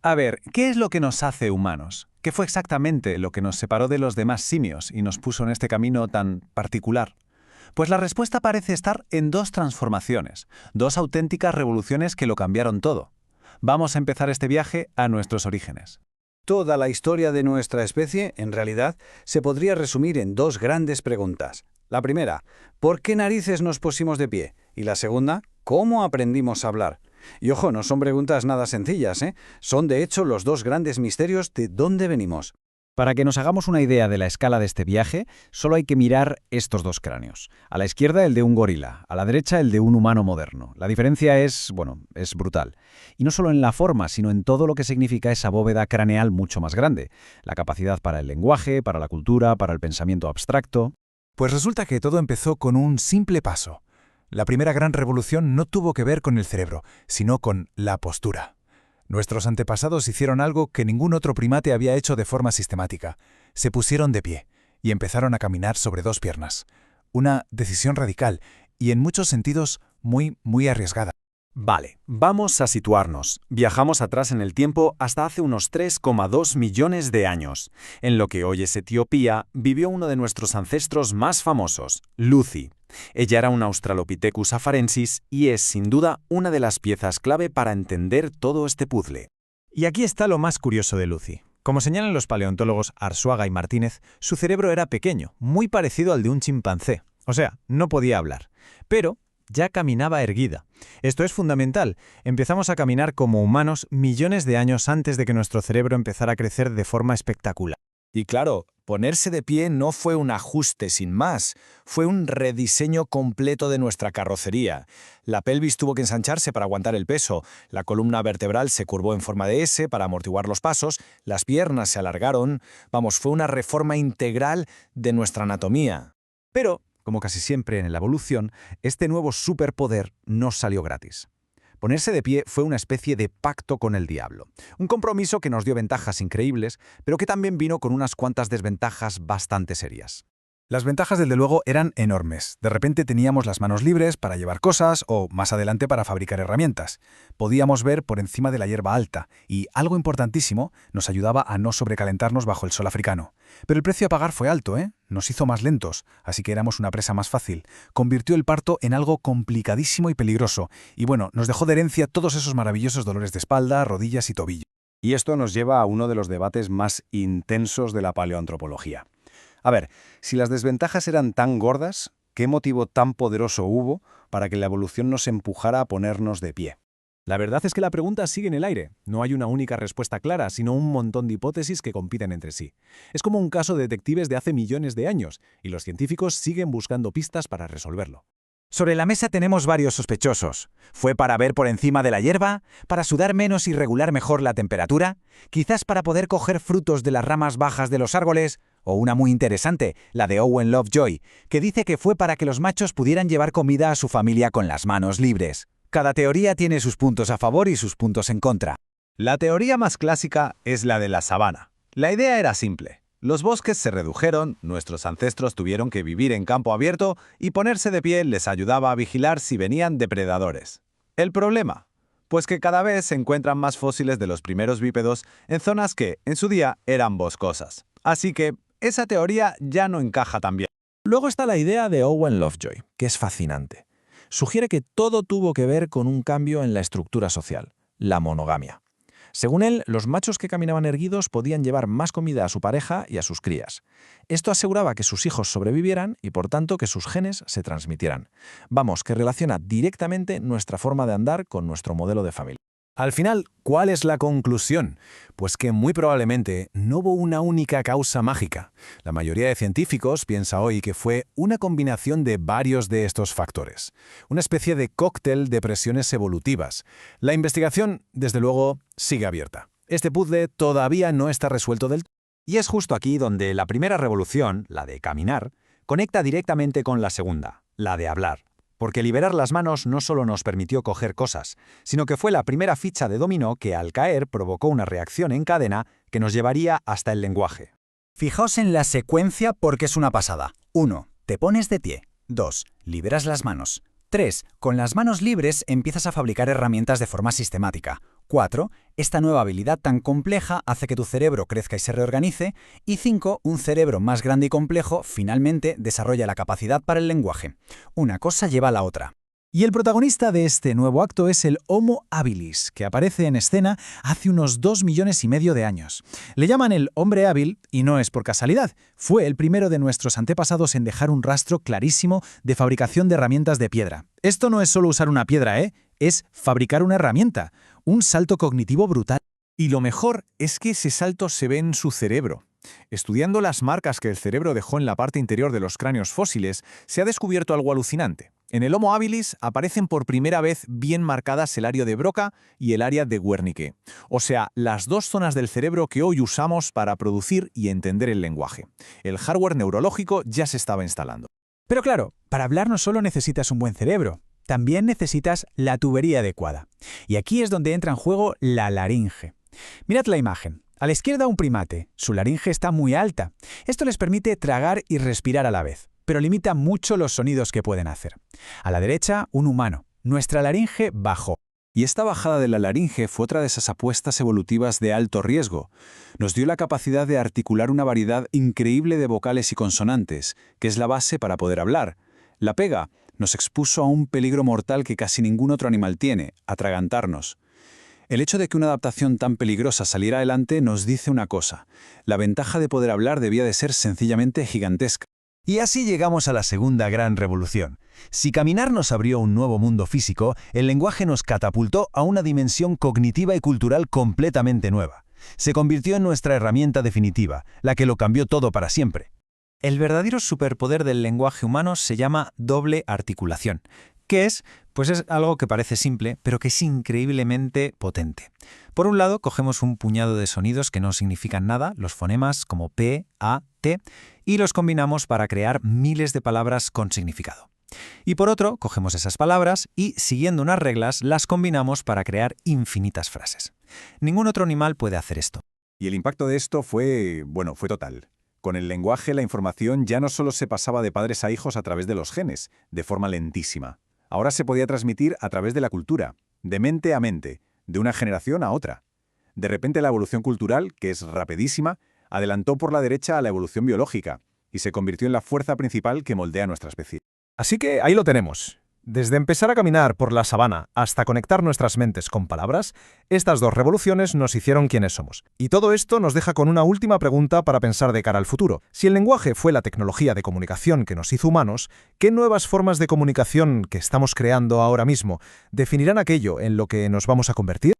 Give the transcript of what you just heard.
A ver, ¿qué es lo que nos hace humanos? ¿Qué fue exactamente lo que nos separó de los demás simios y nos puso en este camino tan particular? Pues la respuesta parece estar en dos transformaciones, dos auténticas revoluciones que lo cambiaron todo. Vamos a empezar este viaje a nuestros orígenes. Toda la historia de nuestra especie, en realidad, se podría resumir en dos grandes preguntas. La primera, ¿por qué narices nos pusimos de pie? Y la segunda, ¿cómo aprendimos a hablar? Y ojo, no son preguntas nada sencillas, ¿eh? Son de hecho los dos grandes misterios de dónde venimos. Para que nos hagamos una idea de la escala de este viaje, solo hay que mirar estos dos cráneos. A la izquierda el de un gorila, a la derecha el de un humano moderno. La diferencia es brutal. Y no solo en la forma, sino en todo lo que significa esa bóveda craneal mucho más grande. La capacidad para el lenguaje, para la cultura, para el pensamiento abstracto. Pues resulta que todo empezó con un simple paso. La primera gran revolución no tuvo que ver con el cerebro, sino con la postura. Nuestros antepasados hicieron algo que ningún otro primate había hecho de forma sistemática. Se pusieron de pie y empezaron a caminar sobre dos piernas. Una decisión radical y en muchos sentidos muy arriesgada. Vale, vamos a situarnos. Viajamos atrás en el tiempo hasta hace unos 3,2 millones de años. En lo que hoy es Etiopía, vivió uno de nuestros ancestros más famosos, Lucy. Ella era un Australopithecus afarensis y es, sin duda, una de las piezas clave para entender todo este puzzle. Y aquí está lo más curioso de Lucy. Como señalan los paleontólogos Arzuaga y Martínez, su cerebro era pequeño, muy parecido al de un chimpancé. O sea, no podía hablar. Pero ya caminaba erguida. Esto es fundamental. Empezamos a caminar como humanos millones de años antes de que nuestro cerebro empezara a crecer de forma espectacular. Y claro, ponerse de pie no fue un ajuste sin más, fue un rediseño completo de nuestra carrocería. La pelvis tuvo que ensancharse para aguantar el peso, la columna vertebral se curvó en forma de S para amortiguar los pasos, las piernas se alargaron, fue una reforma integral de nuestra anatomía. Pero, como casi siempre en la evolución, este nuevo superpoder no salió gratis. Ponerse de pie fue una especie de pacto con el diablo. Un compromiso que nos dio ventajas increíbles, pero que también vino con unas cuantas desventajas bastante serias. Las ventajas, desde luego, eran enormes. De repente teníamos las manos libres para llevar cosas o, más adelante, para fabricar herramientas. Podíamos ver por encima de la hierba alta y, algo importantísimo, nos ayudaba a no sobrecalentarnos bajo el sol africano. Pero el precio a pagar fue alto, ¿eh? Nos hizo más lentos, así que éramos una presa más fácil. Convirtió el parto en algo complicadísimo y peligroso. Y nos dejó de herencia todos esos maravillosos dolores de espalda, rodillas y tobillo. Y esto nos lleva a uno de los debates más intensos de la paleoantropología. A ver, si las desventajas eran tan gordas, ¿qué motivo tan poderoso hubo para que la evolución nos empujara a ponernos de pie? La verdad es que la pregunta sigue en el aire. No hay una única respuesta clara, sino un montón de hipótesis que compiten entre sí. Es como un caso de detectives de hace millones de años, y los científicos siguen buscando pistas para resolverlo. Sobre la mesa tenemos varios sospechosos. ¿Fue para ver por encima de la hierba? ¿Para sudar menos y regular mejor la temperatura? ¿Quizás para poder coger frutos de las ramas bajas de los árboles? O una muy interesante, la de Owen Lovejoy, que dice que fue para que los machos pudieran llevar comida a su familia con las manos libres. Cada teoría tiene sus puntos a favor y sus puntos en contra. La teoría más clásica es la de la sabana. La idea era simple. Los bosques se redujeron, nuestros ancestros tuvieron que vivir en campo abierto y ponerse de pie les ayudaba a vigilar si venían depredadores. ¿El problema? Pues que cada vez se encuentran más fósiles de los primeros bípedos en zonas que, en su día, eran boscosas. Así que esa teoría ya no encaja tan bien. Luego está la idea de Owen Lovejoy, que es fascinante. Sugiere que todo tuvo que ver con un cambio en la estructura social, la monogamia. Según él, los machos que caminaban erguidos podían llevar más comida a su pareja y a sus crías. Esto aseguraba que sus hijos sobrevivieran y, por tanto, que sus genes se transmitieran. Que relaciona directamente nuestra forma de andar con nuestro modelo de familia. Al final, ¿cuál es la conclusión? Pues que muy probablemente no hubo una única causa mágica. La mayoría de científicos piensa hoy que fue una combinación de varios de estos factores. Una especie de cóctel de presiones evolutivas. La investigación, desde luego, sigue abierta. Este puzzle todavía no está resuelto del todo. Y es justo aquí donde la primera revolución, la de caminar, conecta directamente con la segunda, la de hablar. Porque liberar las manos no solo nos permitió coger cosas, sino que fue la primera ficha de dominó que al caer provocó una reacción en cadena que nos llevaría hasta el lenguaje. Fijaos en la secuencia porque es una pasada. 1. Te pones de pie. 2. Liberas las manos. 3. Con las manos libres empiezas a fabricar herramientas de forma sistemática. 4. Esta nueva habilidad tan compleja hace que tu cerebro crezca y se reorganice. Y 5. Un cerebro más grande y complejo finalmente desarrolla la capacidad para el lenguaje. Una cosa lleva a la otra. Y el protagonista de este nuevo acto es el Homo habilis, que aparece en escena hace unos 2,5 millones de años. Le llaman el hombre hábil y no es por casualidad. Fue el primero de nuestros antepasados en dejar un rastro clarísimo de fabricación de herramientas de piedra. Esto no es solo usar una piedra, es fabricar una herramienta. Un salto cognitivo brutal. Y lo mejor es que ese salto se ve en su cerebro. Estudiando las marcas que el cerebro dejó en la parte interior de los cráneos fósiles, se ha descubierto algo alucinante. En el Homo habilis aparecen por primera vez bien marcadas el área de Broca y el área de Wernicke, o sea, las dos zonas del cerebro que hoy usamos para producir y entender el lenguaje. El hardware neurológico ya se estaba instalando. Pero claro, para hablar no solo necesitas un buen cerebro, también necesitas la tubería adecuada. Y aquí es donde entra en juego la laringe. Mirad la imagen. A la izquierda un primate. Su laringe está muy alta. Esto les permite tragar y respirar a la vez, pero limita mucho los sonidos que pueden hacer. A la derecha, un humano. Nuestra laringe bajó. Y esta bajada de la laringe fue otra de esas apuestas evolutivas de alto riesgo. Nos dio la capacidad de articular una variedad increíble de vocales y consonantes, que es la base para poder hablar. La pega nos expuso a un peligro mortal que casi ningún otro animal tiene, atragantarnos. El hecho de que una adaptación tan peligrosa saliera adelante nos dice una cosa. La ventaja de poder hablar debía de ser sencillamente gigantesca. Y así llegamos a la segunda gran revolución. Si caminar nos abrió un nuevo mundo físico, el lenguaje nos catapultó a una dimensión cognitiva y cultural completamente nueva. Se convirtió en nuestra herramienta definitiva, la que lo cambió todo para siempre. El verdadero superpoder del lenguaje humano se llama doble articulación. ¿Qué es? Pues es algo que parece simple, pero que es increíblemente potente. Por un lado, cogemos un puñado de sonidos que no significan nada, los fonemas como P, A, T, y los combinamos para crear miles de palabras con significado. Y por otro, cogemos esas palabras y, siguiendo unas reglas, las combinamos para crear infinitas frases. Ningún otro animal puede hacer esto. Y el impacto de esto fue total. Con el lenguaje, la información ya no solo se pasaba de padres a hijos a través de los genes, de forma lentísima. Ahora se podía transmitir a través de la cultura, de mente a mente, de una generación a otra. De repente la evolución cultural, que es rapidísima, adelantó por la derecha a la evolución biológica y se convirtió en la fuerza principal que moldea nuestra especie. Así que ahí lo tenemos. Desde empezar a caminar por la sabana hasta conectar nuestras mentes con palabras, estas dos revoluciones nos hicieron quienes somos. Y todo esto nos deja con una última pregunta para pensar de cara al futuro. Si el lenguaje fue la tecnología de comunicación que nos hizo humanos, ¿qué nuevas formas de comunicación que estamos creando ahora mismo definirán aquello en lo que nos vamos a convertir?